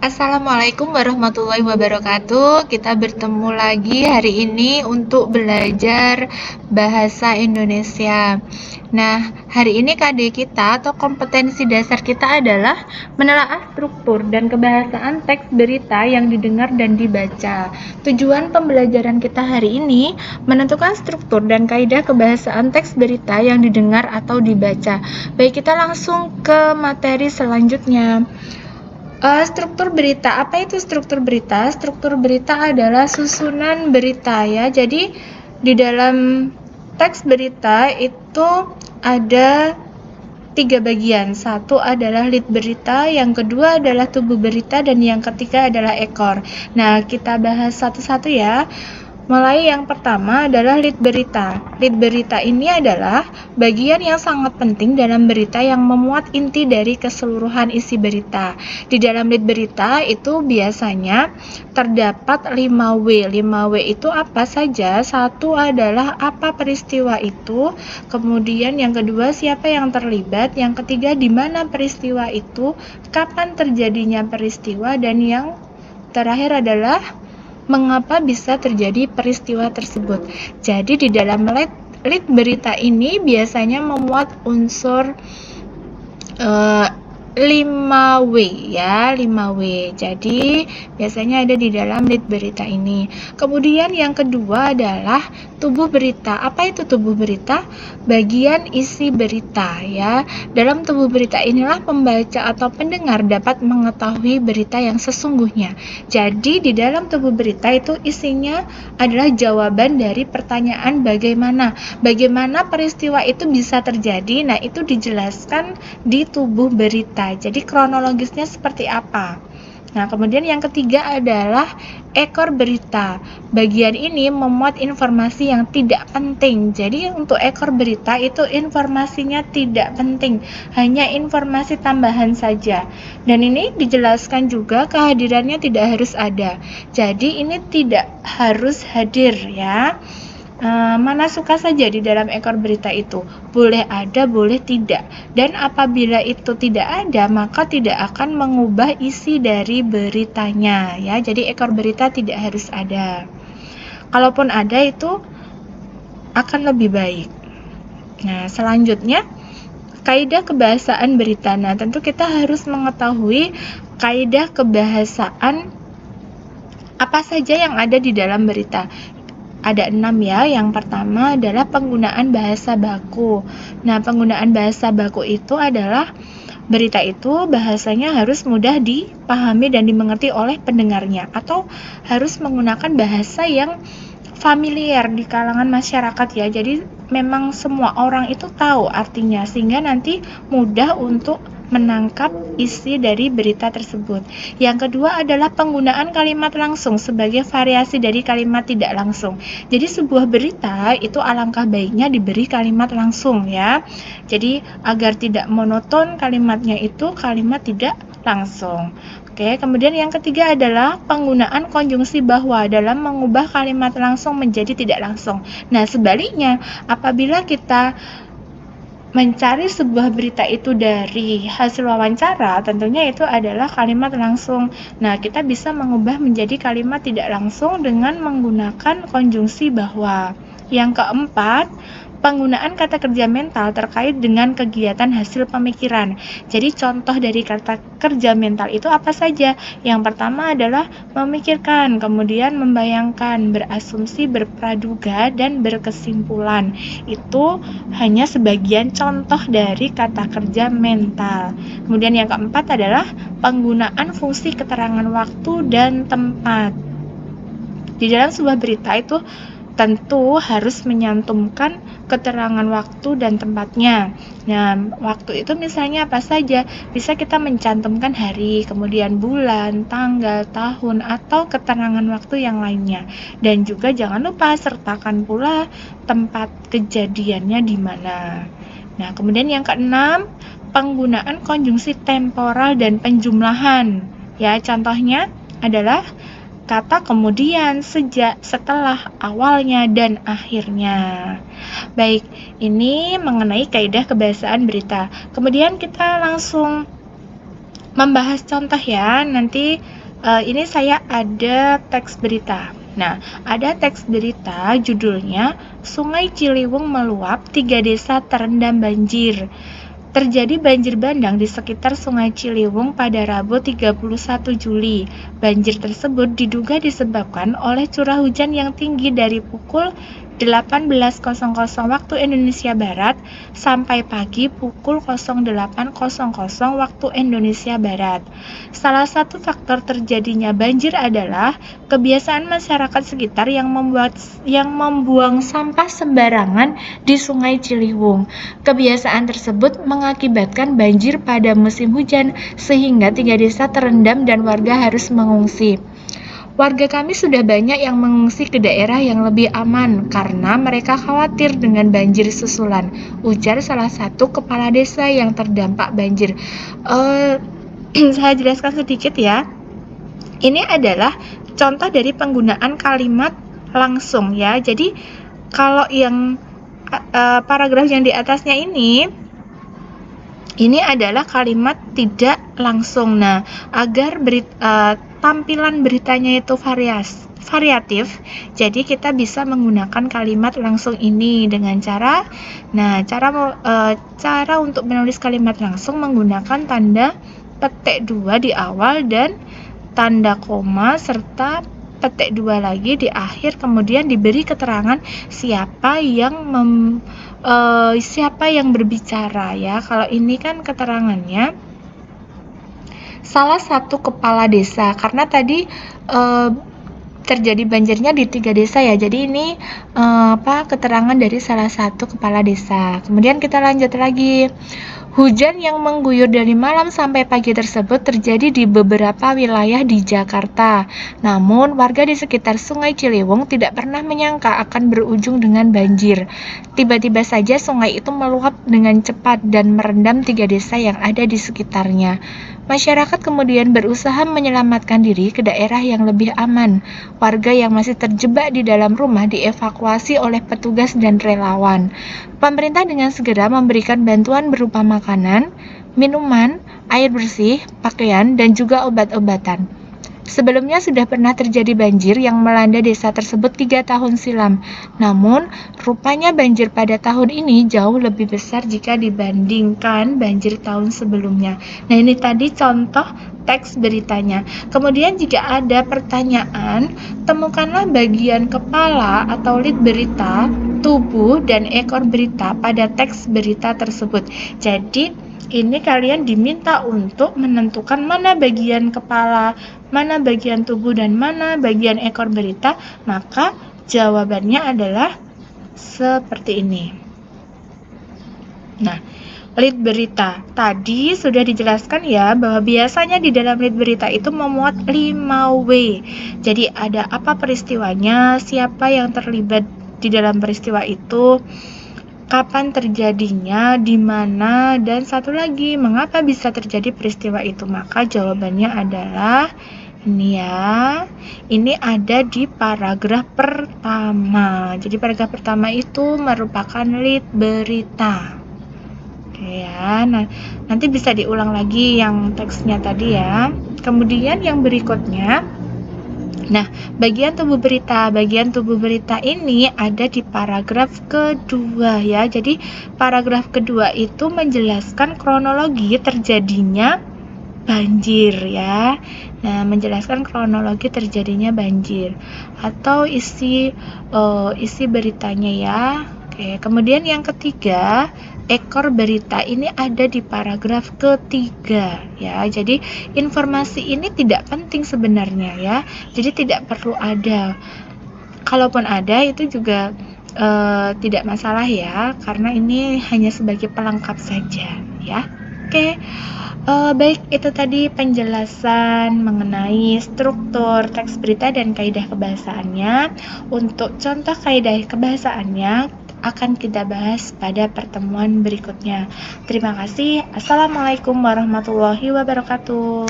Assalamualaikum warahmatullahi wabarakatuh. Kita bertemu lagi hari ini untuk belajar bahasa Indonesia. Nah, hari ini KD kita atau kompetensi dasar kita adalah menelaah struktur dan kebahasaan teks berita yang didengar dan dibaca. Tujuan pembelajaran kita hari ini menentukan struktur dan kaidah kebahasaan teks berita yang didengar atau dibaca. Baik, kita langsung ke materi selanjutnya. Struktur berita, apa itu struktur berita? Struktur berita adalah susunan berita ya. Jadi di dalam teks berita itu ada 3 bagian. Satu adalah lead berita, yang kedua adalah tubuh berita, dan yang ketiga adalah ekor. Nah, kita bahas satu-satu ya. Mulai yang pertama adalah lead berita. Lead berita ini adalah bagian yang sangat penting dalam berita yang memuat inti dari keseluruhan isi berita. Di dalam lead berita itu biasanya terdapat 5W. 5W itu apa saja? Satu adalah apa peristiwa itu, kemudian yang kedua siapa yang terlibat, yang ketiga di mana peristiwa itu, kapan terjadinya peristiwa, dan yang terakhir adalah mengapa bisa terjadi peristiwa tersebut. Jadi di dalam lead berita ini biasanya memuat unsur 5W ya, 5W. Jadi biasanya ada di dalam lead berita ini. Kemudian yang kedua adalah tubuh berita. Apa itu tubuh berita? Bagian isi berita ya. Dalam tubuh berita inilah pembaca atau pendengar dapat mengetahui berita yang sesungguhnya. Jadi di dalam tubuh berita itu isinya adalah jawaban dari pertanyaan bagaimana peristiwa itu bisa terjadi. Nah, itu dijelaskan di tubuh berita. Jadi kronologisnya seperti apa? Nah, kemudian yang ketiga adalah ekor berita. Bagian ini memuat informasi yang tidak penting. Jadi untuk ekor berita itu informasinya tidak penting, hanya informasi tambahan saja. Dan ini dijelaskan juga kehadirannya tidak harus ada. Jadi ini tidak harus hadir ya. Mana suka saja di dalam ekor berita itu, boleh ada, boleh tidak, dan apabila itu tidak ada maka tidak akan mengubah isi dari beritanya ya. Jadi ekor berita tidak harus ada, kalaupun ada itu akan lebih baik. Nah, selanjutnya kaidah kebahasaan berita. Nah, tentu kita harus mengetahui kaidah kebahasaan apa saja yang ada di dalam berita. Ada 6 ya. Yang pertama adalah penggunaan bahasa baku. Nah, penggunaan bahasa baku itu adalah berita itu bahasanya harus mudah dipahami dan dimengerti oleh pendengarnya, atau harus menggunakan bahasa yang familiar di kalangan masyarakat ya. Jadi memang semua orang itu tahu artinya, sehingga nanti mudah untuk menangkap isi dari berita tersebut. Yang kedua adalah penggunaan kalimat langsung sebagai variasi dari kalimat tidak langsung. Jadi sebuah berita itu alangkah baiknya diberi kalimat langsung ya. Jadi agar tidak monoton kalimatnya itu kalimat tidak langsung. Oke, kemudian yang ketiga adalah penggunaan konjungsi bahwa dalam mengubah kalimat langsung menjadi tidak langsung. Nah, sebaliknya apabila kita mencari sebuah berita itu dari hasil wawancara, tentunya itu adalah kalimat langsung. Nah, kita bisa mengubah menjadi kalimat tidak langsung dengan menggunakan konjungsi bahwa. Yang keempat, penggunaan kata kerja mental terkait dengan kegiatan hasil pemikiran. Jadi contoh dari kata kerja mental itu apa saja? Yang pertama adalah memikirkan, kemudian membayangkan, berasumsi, berpraduga, dan berkesimpulan. Itu hanya sebagian contoh dari kata kerja mental. Kemudian yang keempat adalah penggunaan fungsi keterangan waktu dan tempat. Di dalam sebuah berita itu tentu harus menyantumkan keterangan waktu dan tempatnya. Nah, waktu itu misalnya apa saja? Bisa kita mencantumkan hari, kemudian bulan, tanggal, tahun, atau keterangan waktu yang lainnya. Dan juga jangan lupa sertakan pula tempat kejadiannya di mana. Nah, kemudian yang keenam, penggunaan konjungsi temporal dan penjumlahan. Ya, contohnya adalah kata kemudian, sejak, setelah, awalnya, dan akhirnya. Baik, ini mengenai kaidah kebahasaan berita. Kemudian kita langsung membahas contoh ya. Nanti ini saya ada teks berita. Nah, ada teks berita judulnya Sungai Ciliwung meluap, 3 desa terendam banjir. Terjadi banjir bandang di sekitar Sungai Ciliwung pada Rabu 31 Juli. Banjir tersebut diduga disebabkan oleh curah hujan yang tinggi dari pukul 18.00 waktu Indonesia Barat sampai pagi pukul 08.00 waktu Indonesia Barat. Salah satu faktor terjadinya banjir adalah kebiasaan masyarakat sekitar yang membuang sampah sembarangan di Sungai Ciliwung. Kebiasaan tersebut mengakibatkan banjir pada musim hujan sehingga 3 desa terendam dan warga harus mengungsi. Warga kami sudah banyak yang mengungsi ke daerah yang lebih aman karena mereka khawatir dengan banjir susulan, ujar salah satu kepala desa yang terdampak banjir. Saya jelaskan sedikit ya. Ini adalah contoh dari penggunaan kalimat langsung ya. Jadi kalau yang paragraf yang di atasnya ini adalah kalimat tidak langsung. Nah, agar tampilan beritanya itu variatif, jadi kita bisa menggunakan kalimat langsung ini dengan cara untuk menulis kalimat langsung menggunakan tanda petik 2 di awal dan tanda koma serta petik 2 lagi di akhir, kemudian diberi keterangan siapa yang berbicara ya. Kalau ini kan keterangannya salah satu kepala desa, karena tadi terjadi banjirnya di 3 desa ya. Jadi ini keterangan dari salah satu kepala desa. Kemudian kita lanjut lagi. Hujan yang mengguyur dari malam sampai pagi tersebut terjadi di beberapa wilayah di Jakarta. Namun, warga di sekitar Sungai Ciliwung tidak pernah menyangka akan berujung dengan banjir. Tiba-tiba saja sungai itu meluap dengan cepat dan merendam 3 desa yang ada di sekitarnya. Masyarakat kemudian berusaha menyelamatkan diri ke daerah yang lebih aman. Warga yang masih terjebak di dalam rumah dievakuasi oleh petugas dan relawan. Pemerintah dengan segera memberikan bantuan berupa makanan, minuman, air bersih, pakaian, dan juga obat-obatan. Sebelumnya sudah pernah terjadi banjir yang melanda desa tersebut 3 tahun silam. Namun, rupanya banjir pada tahun ini jauh lebih besar jika dibandingkan banjir tahun sebelumnya. Nah, ini tadi contoh teks beritanya. Kemudian jika ada pertanyaan, temukanlah bagian kepala atau lead berita, tubuh, dan ekor berita pada teks berita tersebut. Jadi, ini kalian diminta untuk menentukan mana bagian kepala, mana bagian tubuh, dan mana bagian ekor berita. Maka jawabannya adalah seperti ini. Nah, lead berita tadi sudah dijelaskan ya, bahwa biasanya di dalam lead berita itu memuat 5W. Jadi ada apa peristiwanya, siapa yang terlibat di dalam peristiwa itu, kapan terjadinya, di mana, dan satu lagi, mengapa bisa terjadi peristiwa itu. Maka jawabannya adalah ini ya. Ini ada di paragraf pertama. Jadi paragraf pertama itu merupakan lead berita. Oke ya. Nah, nanti bisa diulang lagi yang teksnya tadi ya. Kemudian yang berikutnya, nah, bagian tubuh berita ini ada di paragraf kedua ya. Jadi paragraf kedua itu menjelaskan kronologi terjadinya banjir ya. Nah, menjelaskan kronologi terjadinya banjir atau isi beritanya ya. Oke, kemudian yang ketiga, ekor berita ini ada di paragraf ketiga ya. Jadi informasi ini tidak penting sebenarnya ya. Jadi tidak perlu ada. Kalaupun ada itu juga tidak masalah ya, karena ini hanya sebagai pelengkap saja ya. Oke. Baik, itu tadi penjelasan mengenai struktur teks berita dan kaidah kebahasaannya. Untuk contoh kaidah kebahasaannya akan kita bahas pada pertemuan berikutnya. Terima kasih. Assalamualaikum warahmatullahi wabarakatuh.